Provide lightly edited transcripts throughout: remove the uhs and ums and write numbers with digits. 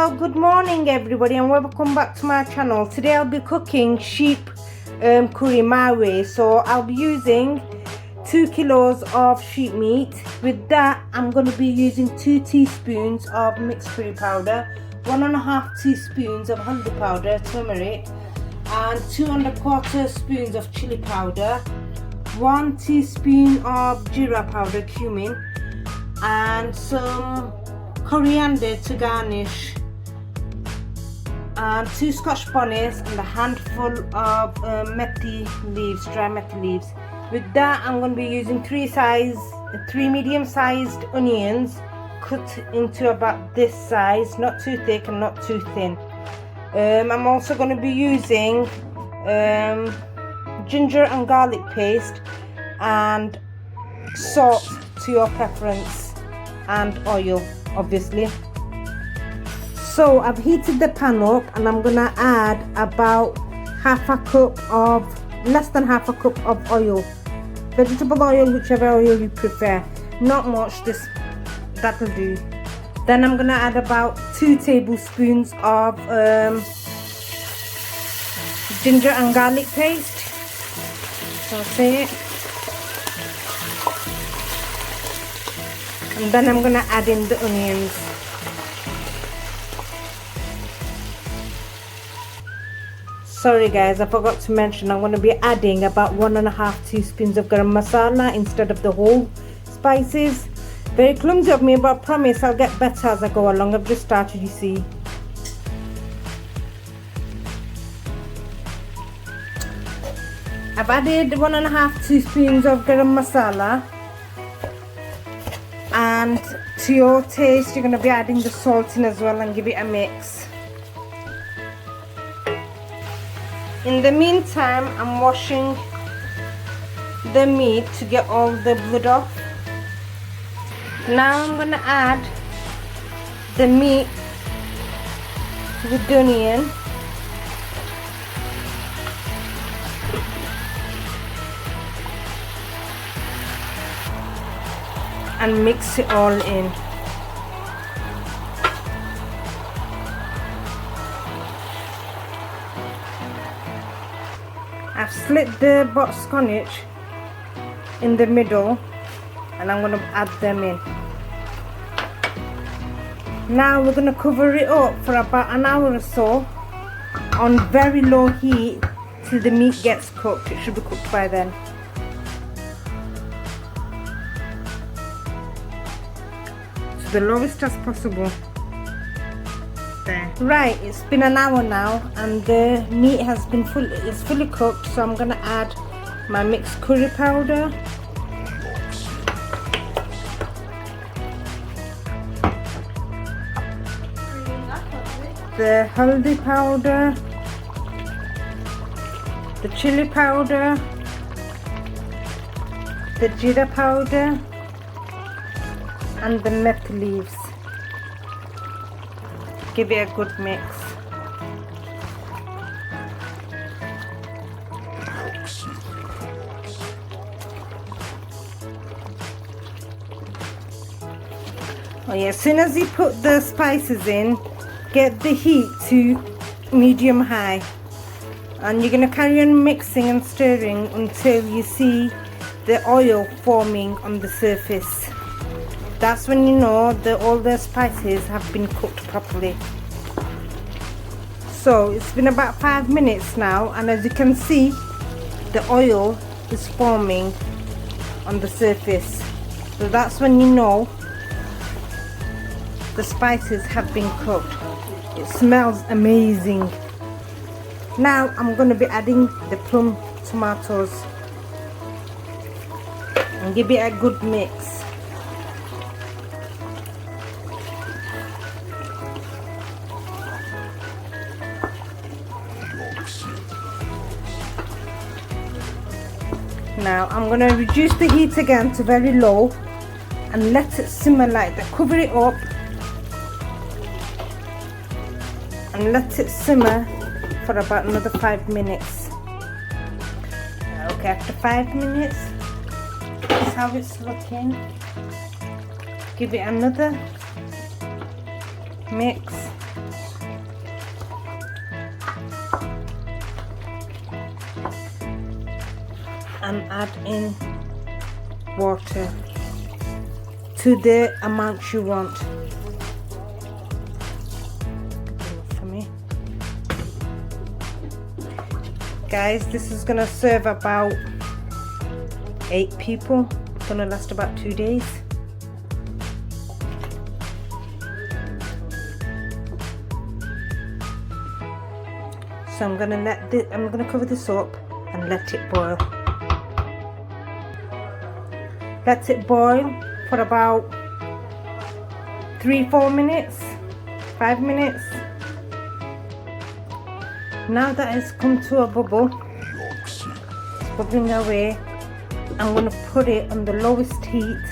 Hello, good morning everybody and welcome back to my channel. Today I'll be cooking sheep curry my way. So I'll be using 2 kilos of sheep meat. With that I'm going to be using 2 teaspoons of mixed curry powder, 1.5 teaspoons of haldi powder, turmeric, and 2¼ spoons of chili powder, 1 teaspoon of jeera powder, cumin, and some coriander to garnish, and 2 scotch bonnets and a handful of methi leaves, dry methi leaves. With that I'm going to be using 3 medium-sized onions cut into about this size, not too thick and not too thin. I'm also going to be using ginger and garlic paste and salt to your preference, and oil obviously. So I've heated the pan up and I'm gonna add about less than half a cup of oil, vegetable oil, whichever oil you prefer, not much, that'll do. Then I'm gonna add about 2 tablespoons of ginger and garlic paste. Saute it. And then I'm gonna add in the onions. Sorry guys, I forgot to mention I'm gonna be adding about 1.5 teaspoons of garam masala instead of the whole spices. Very clumsy of me, but I promise I'll get better as I go along. I've just started, you see. I've added 1.5 teaspoons of garam masala, and to your taste you're going to be adding the salt in as well and give it a mix. In the meantime I'm washing the meat to get all the blood off. Now I'm going to add the meat with the onion. And mix it all in. I've slit the butterscotch in the middle and I'm going to add them in. Now we're going to cover it up for about an hour or so on very low heat till the meat gets cooked. It should be cooked by then. The lowest as possible. There. Right, it's been an hour now and the meat has been fully cooked, so I'm gonna add my mixed curry powder, the haldi powder, the chili powder, the jeera powder, and the methi leaves. Give it a good mix. Oh yeah, as soon as you put the spices in, get the heat to medium high, and you're going to carry on mixing and stirring until you see the oil forming on the surface. That's when you know that all the spices have been cooked properly. So it's been about 5 minutes now, and as you can see the oil is forming on the surface. So that's when you know the spices have been cooked. It smells amazing. Now I'm going to be adding the plum tomatoes and give it a good mix. Now I'm going to reduce the heat again to very low and let it simmer like that. Cover it up and let it simmer for about another 5 minutes. Okay, after 5 minutes, this is how it's looking. Give it another mix. and add in water to the amount you want. For me, guys, this is gonna serve about 8 people. It's gonna last about 2 days. So I'm gonna cover this up and let it boil. Let it boil for about 3-4 minutes, 5 minutes. Now that it's come to a bubble, it's bubbling away, I'm going to put it on the lowest heat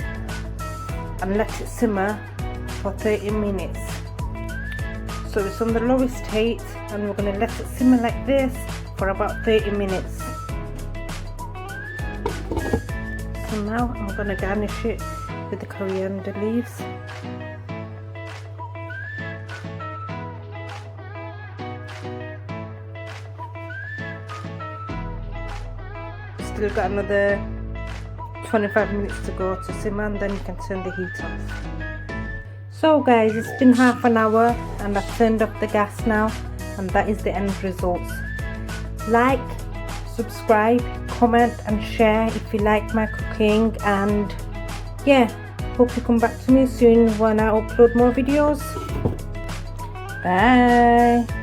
and let it simmer for 30 minutes. So it's on the lowest heat and we're going to let it simmer like this for about 30 minutes. So now I'm going to garnish it with the coriander leaves. Still got another 25 minutes to go to simmer, and then you can turn the heat off. So guys, it's been half an hour and I've turned off the gas now, and that is the end result. Like, subscribe, comment and share if you like my cooking, and yeah, hope you come back to me soon when I upload more videos. Bye.